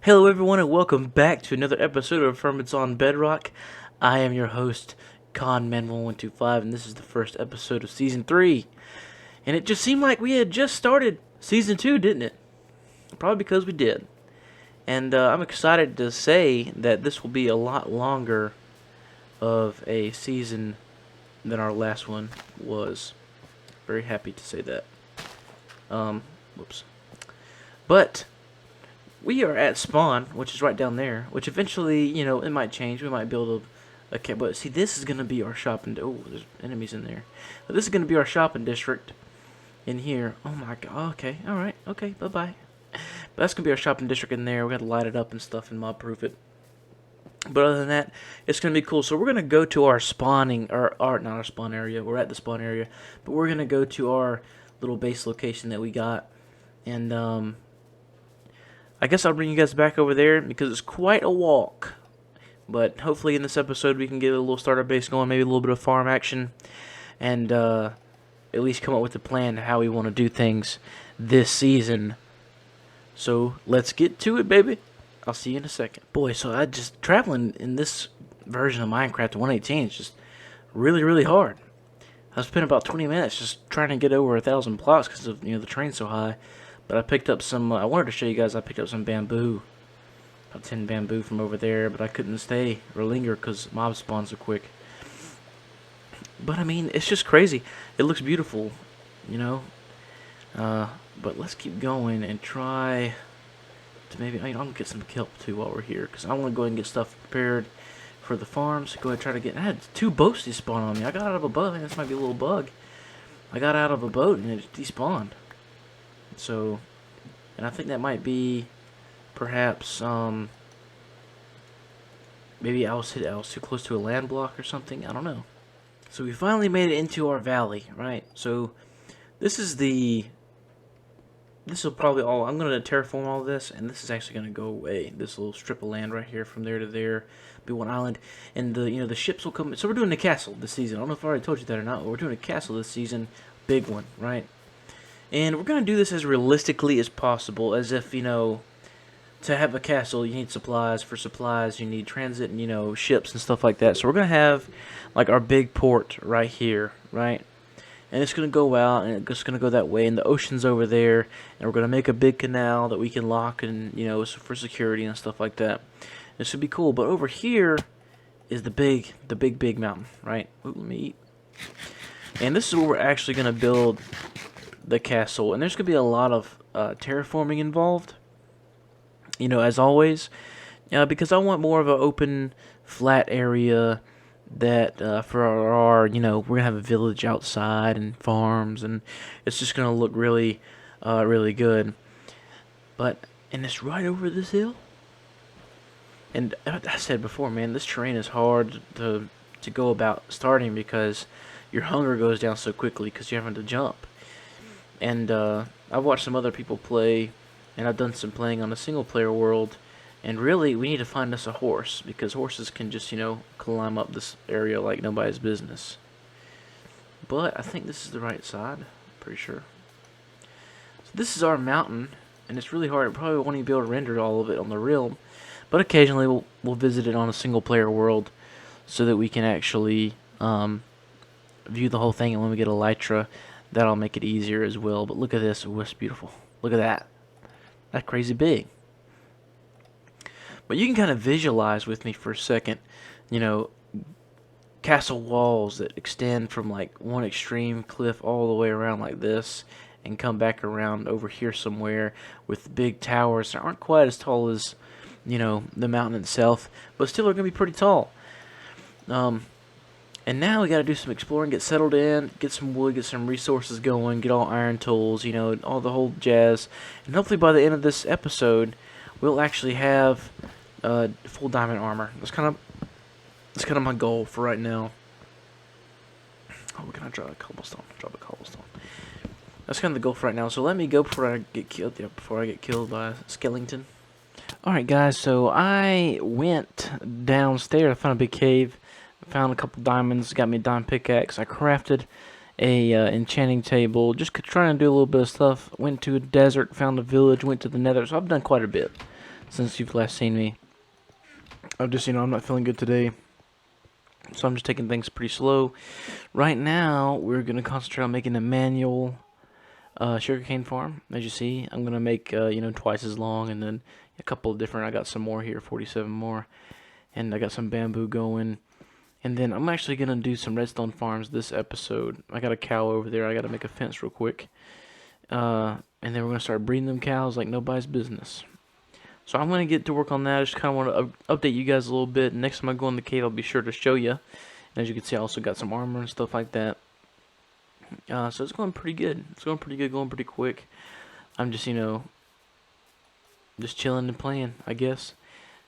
Hello everyone and welcome back to another episode of Hermits on Bedrock. I am your host, ConMan1125, and this is the first episode of Season 3. And it just seemed like we had just started Season 2, didn't it? Probably because we did. And I'm excited to say that this will be a lot longer of a season than our last one was. Very happy to say that. Whoops. But we are at spawn, which is right down there, which eventually, it might change. We might build a but see, this is going to be our shopping, oh, there's enemies in there. But this is going to be our shopping district in here. Oh my god, okay, alright, okay, bye-bye. But that's going to be our shopping district in there. We got to light it up and stuff and mob-proof it. But other than that, it's going to be cool. So we're going to go to our spawning, or not our spawn area. We're at the spawn area. But we're going to go to our little base location that we got. And, I guess I'll bring you guys back over there because it's quite a walk. But hopefully in this episode we can get a little starter base going, maybe a little bit of farm action, and at least come up with a plan of how we want to do things this season. So let's get to it, baby. I'll see you in a second. Boy, so I just traveling in this version of Minecraft 118 is just really, really hard. I spent about 20 minutes just trying to get over 1,000 blocks because of the train's so high. But I picked up some, I wanted to show you guys, I picked up some bamboo. About 10 bamboo from over there, but I couldn't stay or linger because mob spawns so quick. But I mean, it's just crazy. It looks beautiful, But let's keep going and try to maybe, I'm going to get some kelp too while we're here. Because I want to go ahead and get stuff prepared for the farms. Go ahead and try to get, I had 2 boats despawn on me. I got out of a boat, I think this might be a little bug. I got out of a boat and it despawned. So, and I think that might be, perhaps, maybe I was too close to a land block or something. I don't know. So we finally made it into our valley, right? So this will probably all, I'm going to terraform all this, and this is actually going to go away. This little strip of land right here from there to there, be one island, and the ships will come. So we're doing a castle this season. I don't know if I already told you that or not, but we're doing a castle this season, big one, right? And we're going to do this as realistically as possible, as if, to have a castle, you need supplies. For supplies, you need transit and, ships and stuff like that. So we're going to have, like, our big port right here, right? And it's going to go out, and it's going to go that way, and the ocean's over there, and we're going to make a big canal that we can lock and, for security and stuff like that. This should be cool. But over here is the big mountain, right? Ooh, let me eat. And this is where we're actually going to build the castle, and there's gonna be a lot of terraforming involved, as always, because I want more of an open, flat area that for our we're gonna have a village outside and farms, and it's just gonna look really, really good. And it's right over this hill, and I said before, man, this terrain is hard to go about starting because your hunger goes down so quickly because you're having to jump. And I've watched some other people play, and I've done some playing on a single-player world, and really, we need to find us a horse, because horses can just, climb up this area like nobody's business. But I think this is the right side, pretty sure. So this is our mountain, and it's really hard. I probably won't even be able to render all of it on the realm, but occasionally we'll visit it on a single-player world, so that we can actually view the whole thing, and when we get Elytra, that'll make it easier as well. But look at this. Oh, it's beautiful. Look at that. That's crazy big. But you can kind of visualize with me for a second, castle walls that extend from like one extreme cliff all the way around like this and come back around over here somewhere with big towers that aren't quite as tall as, the mountain itself, but still are going to be pretty tall. And now we got to do some exploring, get settled in, get some wood, get some resources going, get all iron tools, all the whole jazz. And hopefully by the end of this episode, we'll actually have full diamond armor. That's kind of my goal for right now. Oh, we're gonna drop a cobblestone. That's kind of the goal for right now. So let me go before I get killed. Yeah, before I get killed by a skeleton. All right, guys. So I went downstairs. I found a big cave. Found a couple diamonds, got me a diamond pickaxe. I crafted a enchanting table, just trying to do a little bit of stuff. Went to a desert, found a village, went to the nether. So I've done quite a bit since you've last seen me. I'm just, I'm not feeling good today, so I'm just taking things pretty slow. Right now, we're gonna concentrate on making a manual sugarcane farm. As you see, I'm gonna make twice as long, and then a couple of different. I got some more here, 47 more, and I got some bamboo going. And then I'm actually gonna do some redstone farms this episode. I got a cow over there. I gotta make a fence real quick. And then we're gonna start breeding them cows like nobody's business. So I'm gonna get to work on that. I just kind of want to update you guys a little bit. Next time I go in the cave, I'll be sure to show you. And as you can see, I also got some armor and stuff like that. So it's going pretty good. It's going pretty good, going pretty quick. I'm just, just chilling and playing, I guess.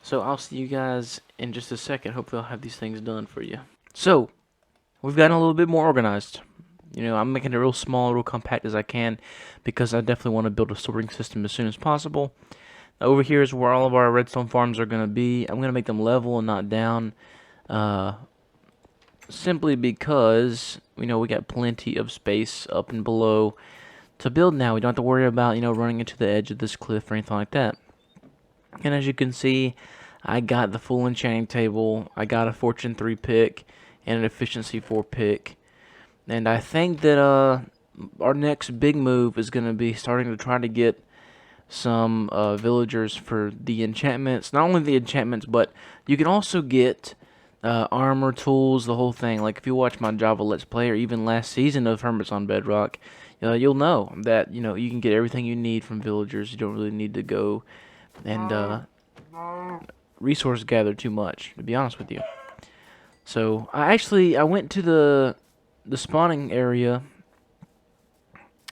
So I'll see you guys in just a second. Hopefully I'll have these things done for you. So, we've gotten a little bit more organized. I'm making it real small, real compact as I can, because I definitely want to build a sorting system as soon as possible. Over here is where all of our redstone farms are going to be. I'm going to make them level and not down, simply because, we got plenty of space up and below to build now. We don't have to worry about, running into the edge of this cliff or anything like that. And as you can see, I got the full enchanting table, I got a Fortune 3 pick, and an Efficiency 4 pick. And I think that our next big move is going to be starting to try to get some villagers for the enchantments. Not only the enchantments, but you can also get armor, tools, the whole thing. Like if you watch my Java Let's Play, or even last season of Hermits on Bedrock, you'll know that you can get everything you need from villagers. You don't really need to go and resource gather too much, to be honest with you. So I went to the spawning area,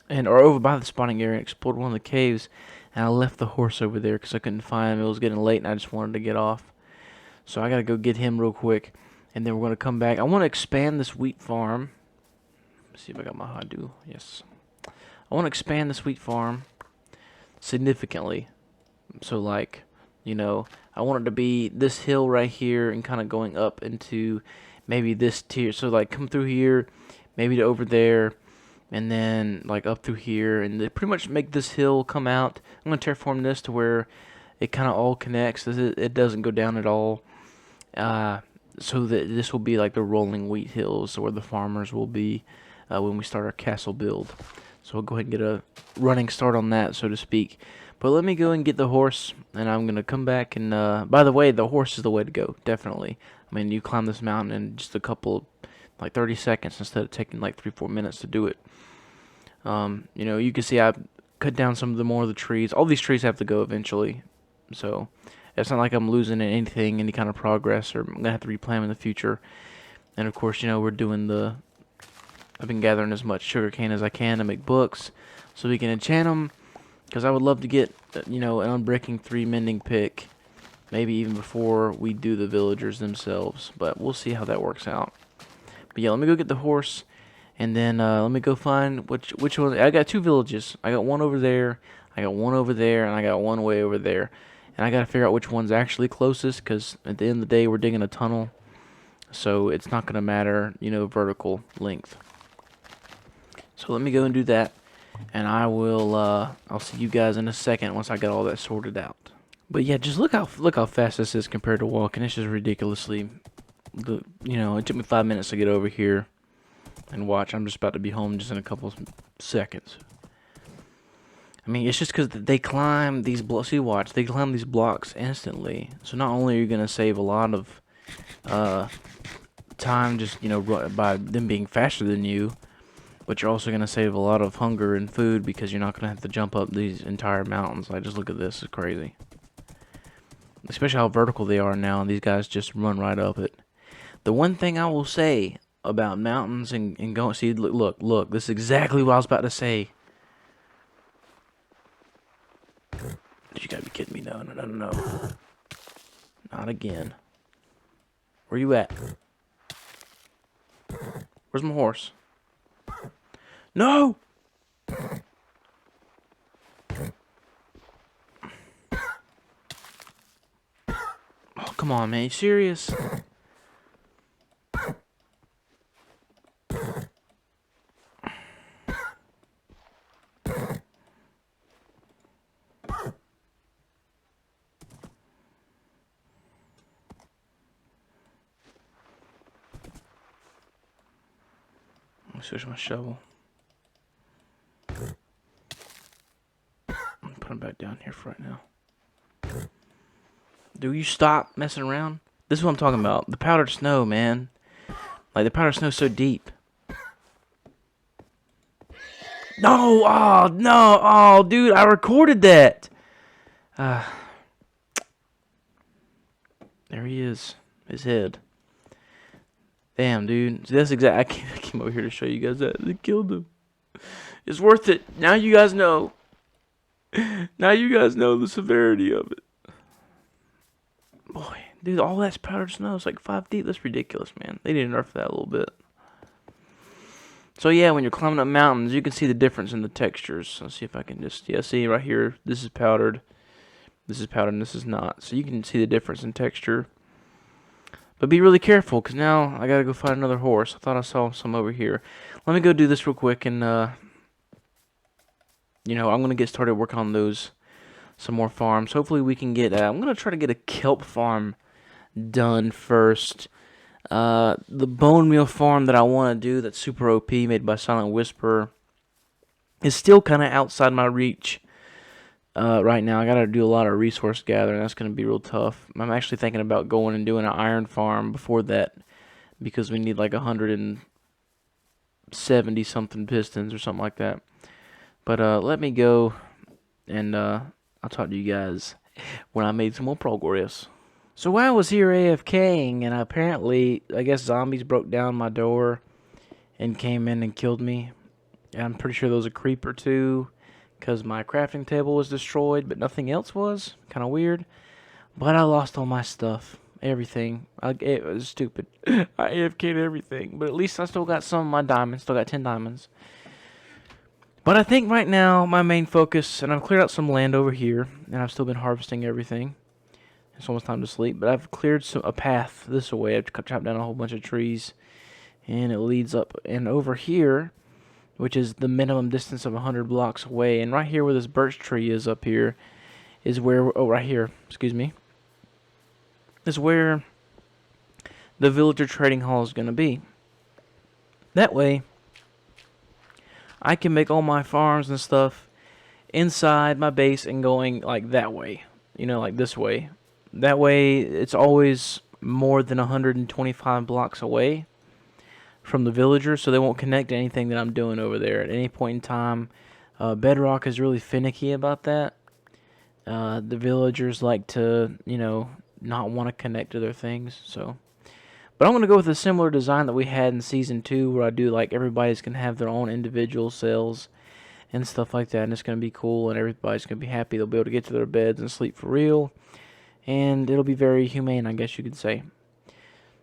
or over by the spawning area, and explored one of the caves, and I left the horse over there because I couldn't find him. It was getting late, and I just wanted to get off. So I gotta go get him real quick, and then we're gonna come back. I want to expand this wheat farm. Let's see if I got my Hadu. Yes, I want to expand this wheat farm significantly. So like, I want it to be this hill right here, and kind of going up into maybe this tier. So like, come through here, maybe to over there, and then like up through here, and they pretty much make this hill come out. I'm gonna terraform this to where it kind of all connects. It doesn't go down at all. So that this will be like the rolling wheat hills, where the farmers will be when we start our castle build. So we'll go ahead and get a running start on that, so to speak. But let me go and get the horse, and I'm going to come back. And by the way, the horse is the way to go, definitely. I mean, you climb this mountain in just a couple, like 30 seconds, instead of taking like 3-4 minutes to do it. You can see I cut down some of the more of the trees. All these trees have to go eventually. So it's not like I'm losing anything, any kind of progress, or I'm going to have to replant them in the future. And of course, we're doing I've been gathering as much sugarcane as I can to make books, so we can enchant them. Because I would love to get, an Unbreaking 3 mending pick, maybe even before we do the villagers themselves. But we'll see how that works out. But yeah, let me go get the horse, and then let me go find which one. I got 2 villages. I got one over there, I got one over there, and I got one way over there. And I got to figure out which one's actually closest, because at the end of the day, we're digging a tunnel. So it's not going to matter, vertical length. So let me go and do that. And I'll see you guys in a second once I get all that sorted out. But yeah, just look how fast this is compared to walking. It's just ridiculously, it took me 5 minutes to get over here and watch. I'm just about to be home just in a couple seconds. I mean, it's just because they climb these blocks. See, watch, they climb these blocks instantly. So not only are you gonna save a lot of time, just by them being faster than you, but you're also going to save a lot of hunger and food, because you're not going to have to jump up these entire mountains. Like, just look at this. It's crazy. Especially how vertical they are now. These guys just run right up it. The one thing I will say about mountains and going... See, look. This is exactly what I was about to say. You got to be kidding me. No. Not again. Where you at? Where's my horse? No! Oh, come on, man. You serious? Switch my shovel. Put him back down here for right now. Do you stop messing around? This is what I'm talking about. The powdered snow, man. Like, the powdered snow's so deep. No! Oh, no! Oh, dude, I recorded that! There he is. His head. Damn, dude. See, that's exactly... I came over here to show you guys that. They killed him. It's worth it. Now you guys know. Now you guys know the severity of it. Boy, dude, all that's powdered snow. It's like 5 deep. That's ridiculous, man. They need to nerf that a little bit. So, yeah, when you're climbing up mountains, you can see the difference in the textures. Let's see if I can just... Yeah, see right here. This is powdered. This is powdered and this is not. So you can see the difference in texture. But be really careful, because now I got to go find another horse. I thought I saw some over here. Let me go do this real quick, and, you know, I'm going to get started working on those... some more farms. Hopefully we can get... I'm going to try to get a kelp farm done first. The bone meal farm that I want to do that's super OP, made by Silent Whisper, is still kind of outside my reach right now. I got to do a lot of resource gathering. That's going to be real tough. I'm actually thinking about going and doing an iron farm before that, because we need like 170 something pistons or something like that. But let me go and... I'll talk to you guys when I made some more progress. So while I was here AFKing, and apparently, I guess zombies broke down my door and came in and killed me. And I'm pretty sure there was a creeper too, because my crafting table was destroyed, but nothing else was. Kind of weird. But I lost all my stuff. Everything. It was stupid. I AFK'd everything. But at least I still got some of my diamonds. Still got 10 diamonds. But I think right now, my main focus, and I've cleared out some land over here, and I've still been harvesting everything. It's almost time to sleep, but I've cleared a path this way. I've chopped down a whole bunch of trees, and it leads up. And over here, which is the minimum distance of 100 blocks away, and right here where this birch tree is up here, is where, oh, right here, excuse me, is where the villager trading hall is going to be. That way, I can make all my farms and stuff inside my base and going like that way. You know, like this way. That way, it's always more than 125 blocks away from the villager, so they won't connect to anything that I'm doing over there at any point in time. Bedrock is really finicky about that. The villagers like to, you know, not want to connect to their things, so... But I'm going to go with a similar design that we had in Season 2, where I do, like, everybody's going to have their own individual cells and stuff like that, and it's going to be cool, and everybody's going to be happy. They'll be able to get to their beds and sleep for real, and it'll be very humane, I guess you could say.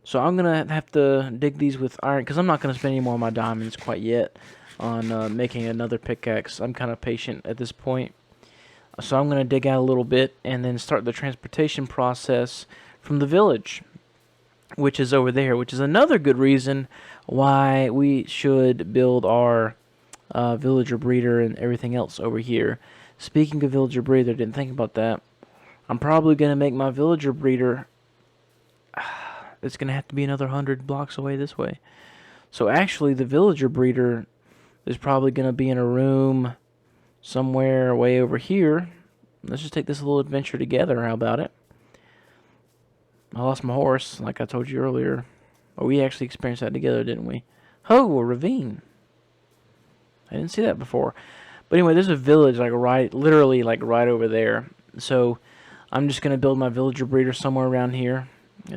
So I'm going to have to dig these with iron, because I'm not going to spend any more of my diamonds quite yet on making another pickaxe. I'm kind of patient at this point. So I'm going to dig out a little bit, and then start the transportation process from the village, which is over there, which is another good reason why we should build our villager breeder and everything else over here. Speaking of villager breeder, didn't think about that. I'm probably going to make my villager breeder... it's going to have to be another 100 blocks away this way. So actually, the villager breeder is probably going to be in a room somewhere way over here. Let's just take this little adventure together. How about it? I lost my horse, like I told you earlier. Oh, we actually experienced that together, didn't we? Oh, a ravine. I didn't see that before. But anyway, there's a village, like literally right over there. So I'm just going to build my villager breeder somewhere around here.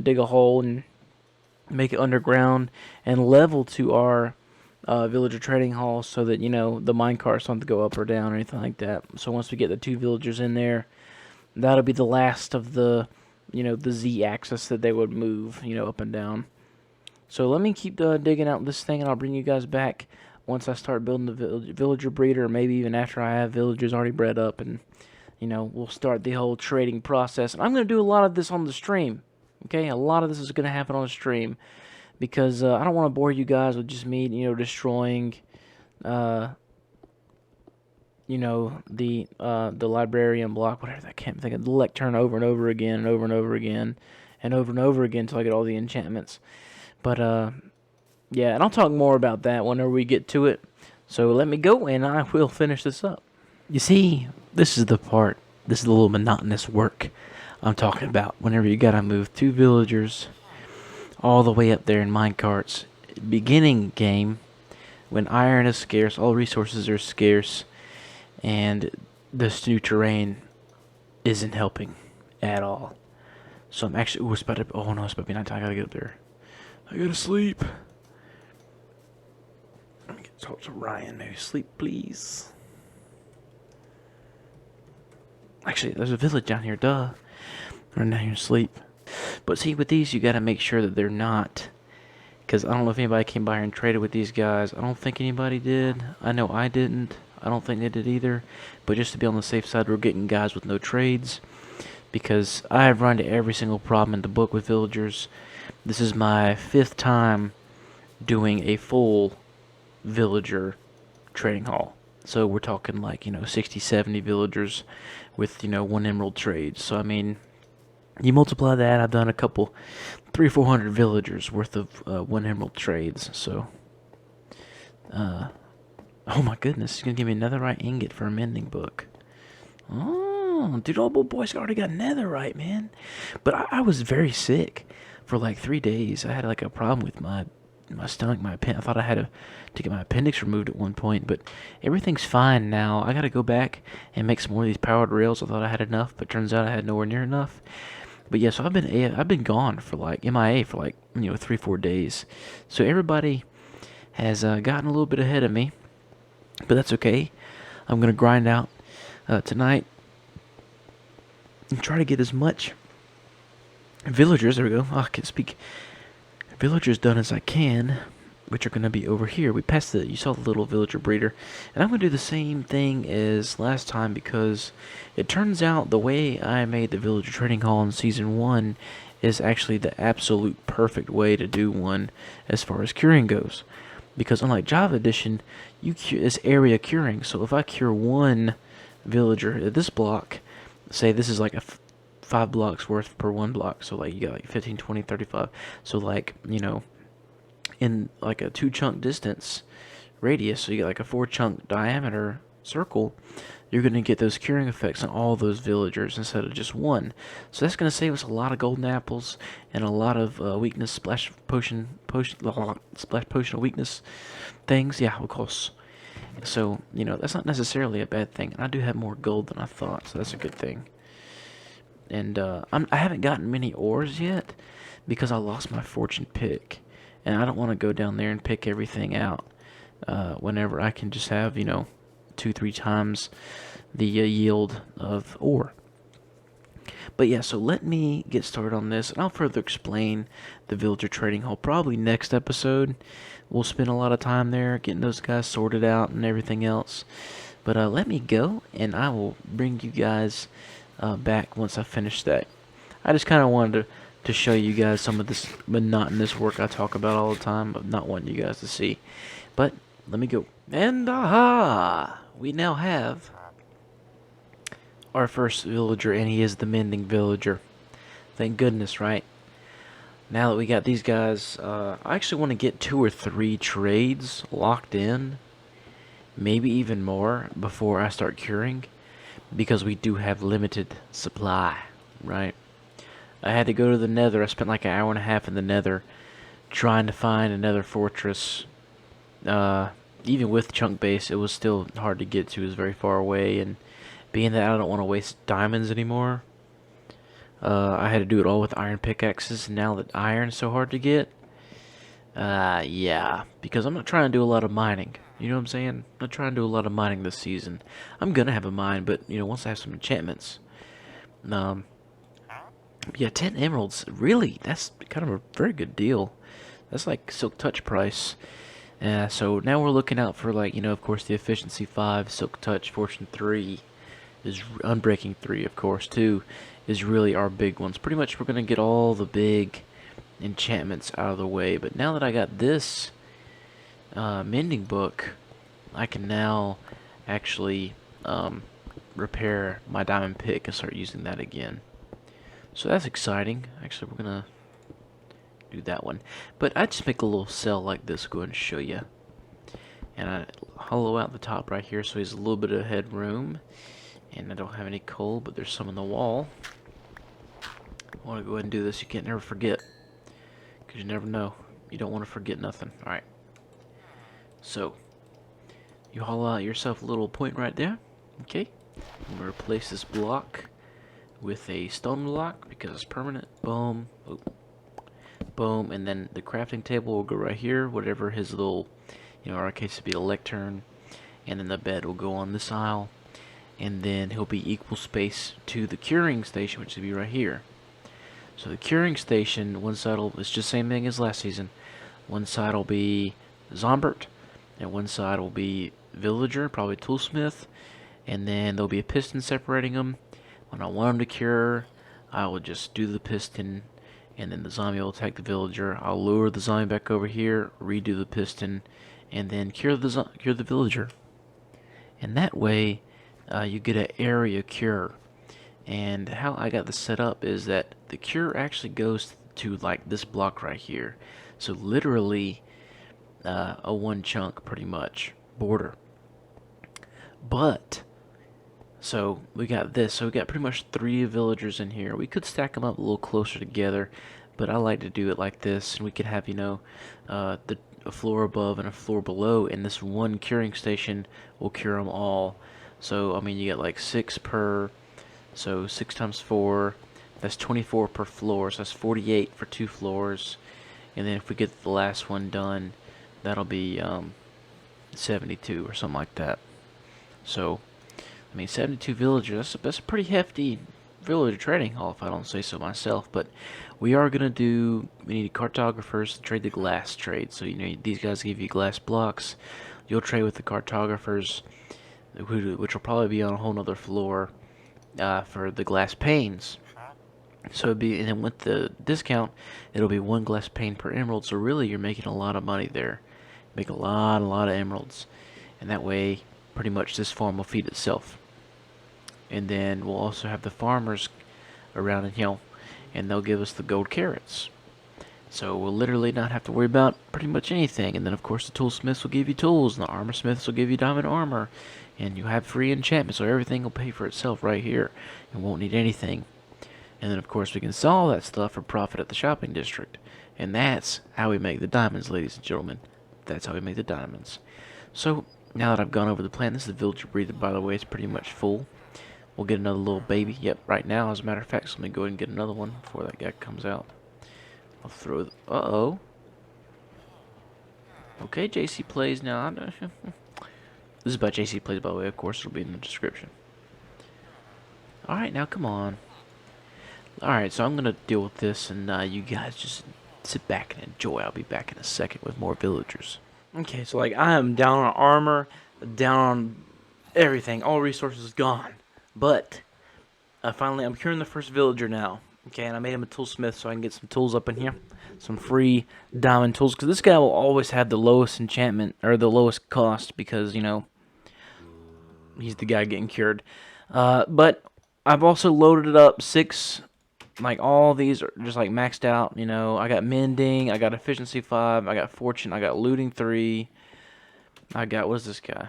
Dig a hole and make it underground and level to our villager trading hall, so that, you know, the minecarts don't have to go up or down or anything like that. So once we get the 2 villagers in there, that'll be the last of the... you know, the Z-axis that they would move, you know, up and down. So let me keep digging out this thing, and I'll bring you guys back once I start building the villager breeder, or maybe even after I have villagers already bred up, and, you know, we'll start the whole trading process. And I'm going to do a lot of this on the stream, okay? A lot of this is going to happen on the stream, because I don't want to bore you guys with just me, you know, destroying... you know, the librarian block, whatever, I can't think of, the lectern over and over again, and over and over again, and over and over again until I get all the enchantments. But, Yeah, and I'll talk more about that whenever we get to it. So let me go, and I will finish this up. You see, this is the part. This is the little monotonous work I'm talking about. Whenever you gotta move 2 villagers all the way up there in minecarts, beginning game, when iron is scarce, all resources are scarce, and this new terrain isn't helping at all. So I'm actually, ooh, it's about to, oh no, it's about to be nighttime. I gotta get up there. I gotta sleep. Let me talk to Ryan. Maybe sleep, please. Actually, there's a village down here, duh. Run down here and sleep. But see, with these, you gotta make sure that they're not. Because I don't know if anybody came by here and traded with these guys. I don't think anybody did. I know I didn't. I don't think they did either. But just to be on the safe side, we're getting guys with no trades. Because I have run into every single problem in the book with villagers. This is my 5th time doing a full villager trading hall. So we're talking like, 60, 70 villagers with, 1 emerald trade. So, I mean, you multiply that, I've done a couple, 300-400 villagers worth of 1 emerald trades. So, oh my goodness, he's going to give me another netherite ingot for a mending book. Oh, dude, old boy's already got netherite, man. But I was very sick for like 3 days. I had like a problem with my stomach, I thought I had to get my appendix removed at one point, but everything's fine now. I gotta go back and make some more of these powered rails. I thought I had enough, but turns out I had nowhere near enough. But yeah, so I've been gone for like MIA for like 3-4 days. So everybody has gotten a little bit ahead of me, but that's okay. I'm gonna grind out tonight and try to get as much villagers. There we go. Oh, I can speak. Villagers done as I can, which are going to be over here. We passed you saw the little villager breeder, and I'm going to do the same thing as last time, because it turns out the way I made the villager trading hall in season 1 is actually the absolute perfect way to do one as far as curing goes. Because unlike Java Edition, it's area curing. So if I cure 1 villager at this block, say this is like a 5 blocks worth per 1 block, so like you got like 15, 20, 35, so like in like a 2 chunk distance radius, so you get like a 4 chunk diameter circle, you're going to get those curing effects on all those villagers instead of just 1. So that's going to save us a lot of golden apples and a lot of weakness splash potion of weakness things, yeah, of course. So that's not necessarily a bad thing, and I do have more gold than I thought, so that's a good thing. And I haven't gotten many ores yet because I lost my fortune pick. And I don't want to go down there and pick everything out whenever I can just have, 2-3 times the yield of ore. But yeah, so let me get started on this, and I'll further explain the villager trading hall probably next episode. We'll spend a lot of time there getting those guys sorted out and everything else. But let me go, and I will bring you guys back once I finish that. I just kind of wanted to show you guys some of this monotonous work I talk about all the time, but not wanting you guys to see. But let me go. And aha! We now have our first villager, and he is the mending villager. Thank goodness, right? Now that we got these guys, I actually want to get 2 or 3 trades locked in, maybe even more, before I start curing. Because we do have limited supply, right? I had to go to the nether. I spent like an hour and a half in the nether trying to find another fortress. Even with chunk base, it was still hard to get to. It was very far away, and being that I don't want to waste diamonds anymore, I had to do it all with iron pickaxes. And now that iron's so hard to get, yeah, because I'm not trying to do a lot of mining. You know what I'm saying? I'm not trying to do a lot of mining this season. I'm gonna have a mine, but once I have some enchantments. Yeah, 10 emeralds. Really, that's kind of a very good deal. That's like Silk Touch price. So now we're looking out for like of course the efficiency 5, Silk Touch, Fortune 3, is Unbreaking 3, of course 2, is really our big ones. Pretty much we're gonna get all the big enchantments out of the way. But now that I got this mending book, I can now actually repair my diamond pick and start using that again. So that's exciting. Actually, we're gonna do that one. But I just make a little cell like this. Go ahead and show you. And I hollow out the top right here so he has a little bit of headroom. And I don't have any coal, but there's some in the wall. I want to go ahead and do this. You can't never forget. Because you never know. You don't want to forget nothing. Alright. So, you hollow out yourself a little point right there. Okay. I'm going to replace this block with a stone block because it's permanent. Boom. Oh. Boom. And then the crafting table will go right here. Whatever his little, in our case, it'd be a lectern. And then the bed will go on this aisle. And then he'll be equal space to the curing station, which will be right here. So the curing station, one side will, it's just the same thing as last season. One side will be Zombert, and one side will be Villager, probably Toolsmith, and then there'll be a piston separating them. When I want them to cure, I will just do the piston, and then the zombie will attack the Villager. I'll lure the zombie back over here, redo the piston, and then cure the Villager. And that way, you get an area cure. And how I got this set up is that the cure actually goes to like this block right here. So literally a one chunk pretty much border. But so we got this. So we got pretty much 3 villagers in here. We could stack them up a little closer together, but I like to do it like this. And we could have, a floor above and a floor below, and this one curing station will cure them all. So I mean, you get like 6 per. So 6 times 4, that's 24 per floor, so that's 48 for 2 floors. And then if we get the last one done, that'll be 72 or something like that. So, I mean, 72 villagers, that's a pretty hefty villager trading hall, if I don't say so myself. But we are going to do, we need cartographers to trade the glass trade. So, these guys give you glass blocks. You'll trade with the cartographers, which will probably be on a whole nother floor. For the glass panes. So it'd be, and then with the discount, it'll be 1 glass pane per emerald. So really, you're making a lot of money there. Make a lot of emeralds, and that way, pretty much this farm will feed itself. And then we'll also have the farmers around in here, and they'll give us the gold carrots. So we'll literally not have to worry about pretty much anything. And then of course the toolsmiths will give you tools, and the armor smiths will give you diamond armor. And you have free enchantment, so everything will pay for itself right here. You won't need anything. And then, of course, we can sell all that stuff for profit at the shopping district. And that's how we make the diamonds, ladies and gentlemen. That's how we make the diamonds. So, now that I've gone over the plan, this is the villager breeder, by the way. It's pretty much full. We'll get another little baby. Yep, right now, as a matter of fact. So let me go ahead and get another one before that guy comes out. I'll throw the... Uh-oh. Okay, JC Plays now. This is by JC Plays, by the way. Of course, it'll be in the description. Alright, now come on. Alright, so I'm going to deal with this, and you guys just sit back and enjoy. I'll be back in a second with more villagers. Okay, so like I am down on armor, down on everything. All resources gone. But finally, I'm curing the first villager now. Okay, and I made him a toolsmith so I can get some tools up in here. Some free diamond tools. Because this guy will always have the lowest enchantment, or the lowest cost, because, he's the guy getting cured. But I've also loaded it up 6, like all these are just like maxed out, I got mending, I got efficiency 5, I got fortune, I got looting 3, I got, what is this guy?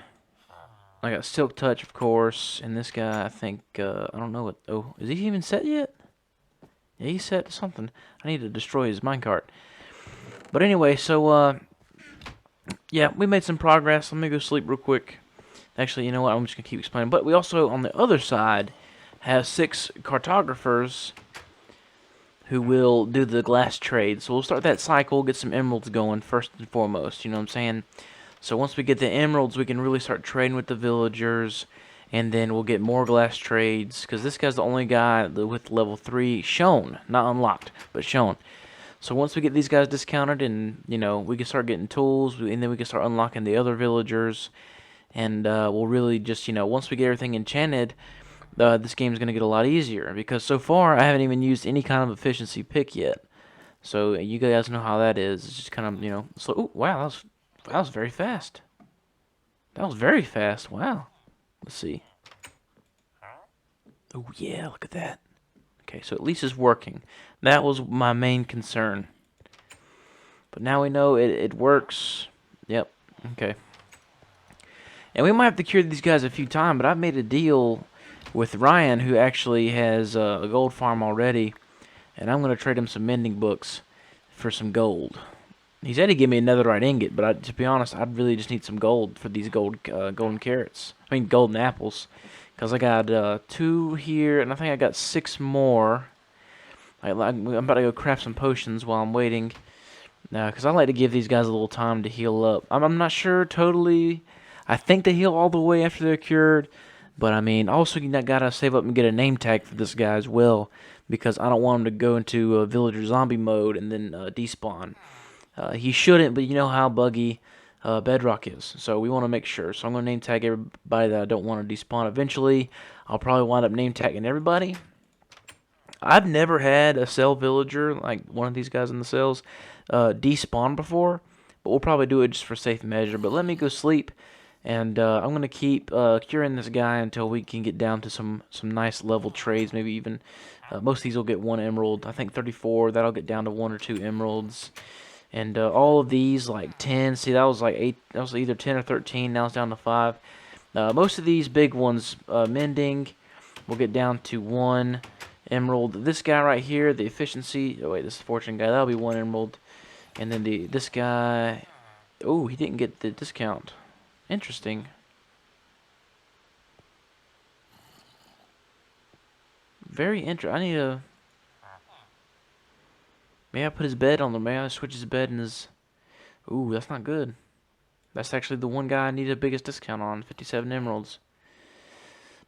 I got silk touch, of course, and this guy, I think, I don't know what, oh, is he even set yet? Yeah, he's set to something. I need to destroy his minecart. But anyway, so, yeah, we made some progress. Let me go sleep real quick. Actually, you know what? I'm just going to keep explaining. But we also, on the other side, have 6 cartographers who will do the glass trade. So we'll start that cycle, get some emeralds going first and foremost. You know what I'm saying? So once we get the emeralds, we can really start trading with the villagers. And then we'll get more glass trades. Because this guy's the only guy with level 3 shown. Not unlocked, but shown. So once we get these guys discounted and, we can start getting tools. And then we can start unlocking the other villagers. And we'll really just, once we get everything enchanted, this game's going to get a lot easier. Because so far, I haven't even used any kind of efficiency pick yet. So you guys know how that is. It's just kind of, so, ooh, wow, that was very fast. That was very fast. Wow. Let's see. Oh, yeah, look at that. Okay, so at least it's working. That was my main concern. But now we know it works. Yep. Okay. And we might have to cure these guys a few times, but I've made a deal with Ryan, who actually has a gold farm already, and I'm going to trade him some mending books for some gold. He said he'd give me a netherite ingot, but to be honest, I'd really just need some gold for these golden carrots. I mean, golden apples. Because I got 2 here, and I think I got 6 more. I'm about to go craft some potions while I'm waiting. Because I like to give these guys a little time to heal up. I'm not sure totally. I think they heal all the way after they're cured. But, I mean, also you got to save up and get a name tag for this guy as well. Because I don't want him to go into a villager zombie mode and then despawn. He shouldn't, but you know how buggy Bedrock is. So we want to make sure. So I'm going to name tag everybody that I don't want to despawn. Eventually, I'll probably wind up name tagging everybody. I've never had a cell villager, like one of these guys in the cells, despawn before. But we'll probably do it just for safe measure. But let me go sleep. And I'm going to keep curing this guy until we can get down to some nice level trades. Maybe even, most of these will get 1 emerald. I think 34, that'll get down to 1 or 2 emeralds. And all of these, like 10, see that was like 8, that was either 10 or 13, now it's down to 5. Most of these big ones, mending, will get down to 1 emerald. This guy right here, the efficiency, oh wait, this is fortune guy, that'll be 1 emerald. And then this guy, oh, he didn't get the discount. Interesting. Very interesting. I need to... May I put his bed on there? May I switch his bed and his... Ooh, that's not good. That's actually the one guy I need the biggest discount on. 57 emeralds.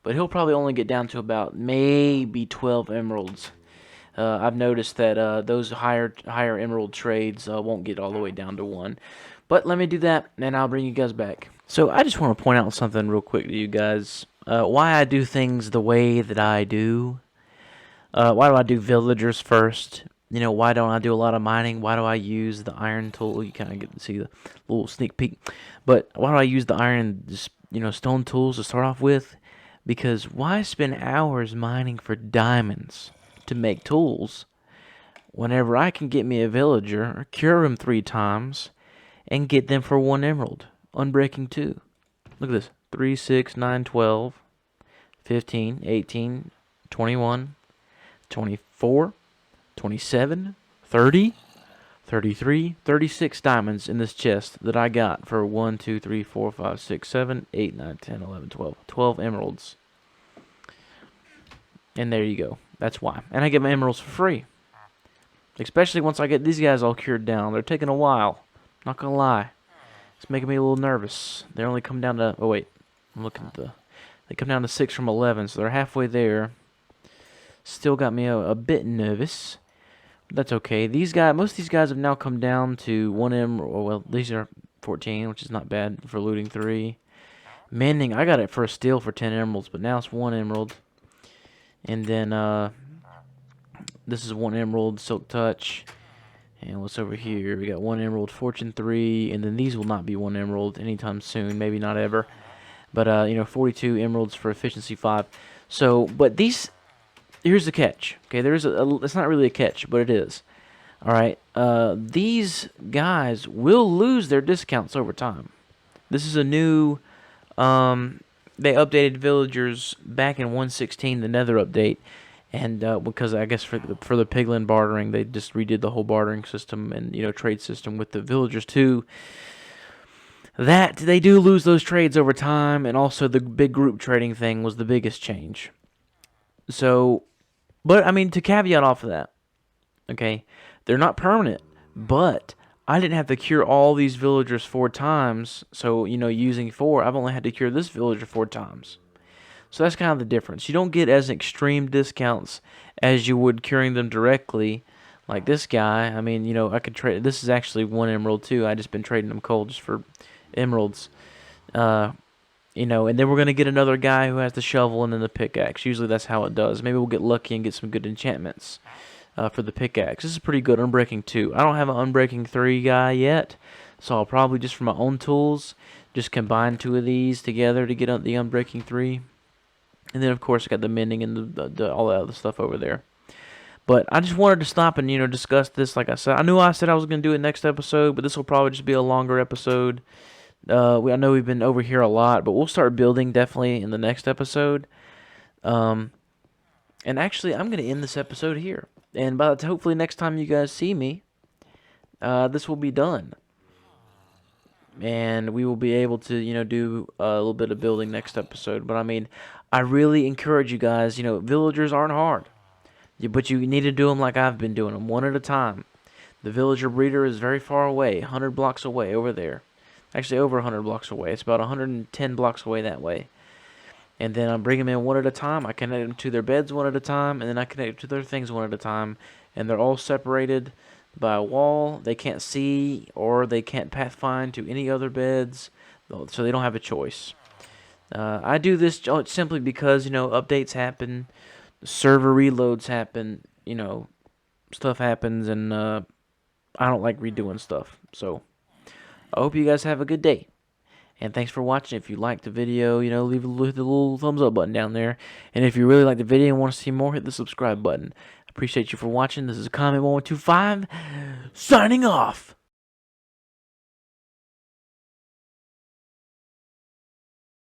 But he'll probably only get down to about maybe 12 emeralds. I've noticed that those higher emerald trades won't get all the way down to 1. But let me do that, and I'll bring you guys back. So I just want to point out something real quick to you guys. Why I do things the way that I do. Why do I do villagers first? You know, why don't I do a lot of mining? Why do I use the iron tool? You kind of get to see the little sneak peek. But why do I use the iron, stone tools to start off with? Because why spend hours mining for diamonds to make tools whenever I can get me a villager, cure him 3 times, and get them for 1 emerald? Unbreaking 2. Look at this. 3, 6, 9, 12, 15, 18, 21, 24, 27, 30, 33, 36 diamonds in this chest that I got for 1, 2, 3, 4, 5, 6, 7, 8, 9, 10, 11, 12. 12 emeralds. And there you go. That's why. And I get my emeralds for free. Especially once I get these guys all cured down. They're taking a while. Not gonna lie. It's making me a little nervous. They only come down to... Oh, wait. I'm looking at the... They come down to 6 from 11, so they're halfway there. Still got me a bit nervous. But that's okay. These guys... Most of these guys have now come down to 1 emerald. Well, these are 14, which is not bad for looting 3. Mending, I got it for a steal for 10 emeralds, but now it's 1 emerald. And then, this is 1 emerald, Silk Touch. And what's over here? We got 1 emerald, Fortune 3, and then these will not be 1 emerald anytime soon, maybe not ever. But 42 emeralds for efficiency 5. So, but these, here's the catch. Okay, there's it's not really a catch, but it is. All right, these guys will lose their discounts over time. This is a new, they updated villagers back in 1.16, the Nether update. And because I guess for the piglin bartering, they just redid the whole bartering system and trade system with the villagers too. That they do lose those trades over time, and also the big group trading thing was the biggest change. So, but I mean, to caveat off of that, okay, they're not permanent, but I didn't have to cure all these villagers 4 times. So using 4, I've only had to cure this villager 4 times. So that's kind of the difference. You don't get as extreme discounts as you would curing them directly, like this guy. I mean, I could trade. This is actually 1 emerald too. I just been trading them cold just for emeralds. And then we're gonna get another guy who has the shovel and then the pickaxe. Usually that's how it does. Maybe we'll get lucky and get some good enchantments for the pickaxe. This is pretty good. Unbreaking 2. I don't have an Unbreaking 3 guy yet, so I'll probably just for my own tools just combine 2 of these together to get the Unbreaking 3. And then, of course, I got the mending and the all that other stuff over there. But I just wanted to stop and discuss this. Like I said, I said I was gonna do it next episode, but this will probably just be a longer episode. I know we've been over here a lot, but we'll start building definitely in the next episode. Um, and actually, I'm gonna end this episode here. And hopefully next time you guys see me, this will be done, and we will be able to do a little bit of building next episode. But I mean, I really encourage you guys. Villagers aren't hard, but you need to do them like I've been doing them, one at a time. The villager breeder is very far away, 100 blocks away over there. Actually, over 100 blocks away. It's about 110 blocks away that way. And then I bring them in one at a time. I connect them to their beds one at a time, and then I connect to their things one at a time. And they're all separated by a wall. They can't see or they can't pathfind to any other beds, so they don't have a choice. I do this simply because, updates happen, server reloads happen, stuff happens, and I don't like redoing stuff. So I hope you guys have a good day. And thanks for watching. If you liked the video, leave the little thumbs up button down there. And if you really like the video and want to see more, hit the subscribe button. I appreciate you for watching. This is Comment 1125 signing off.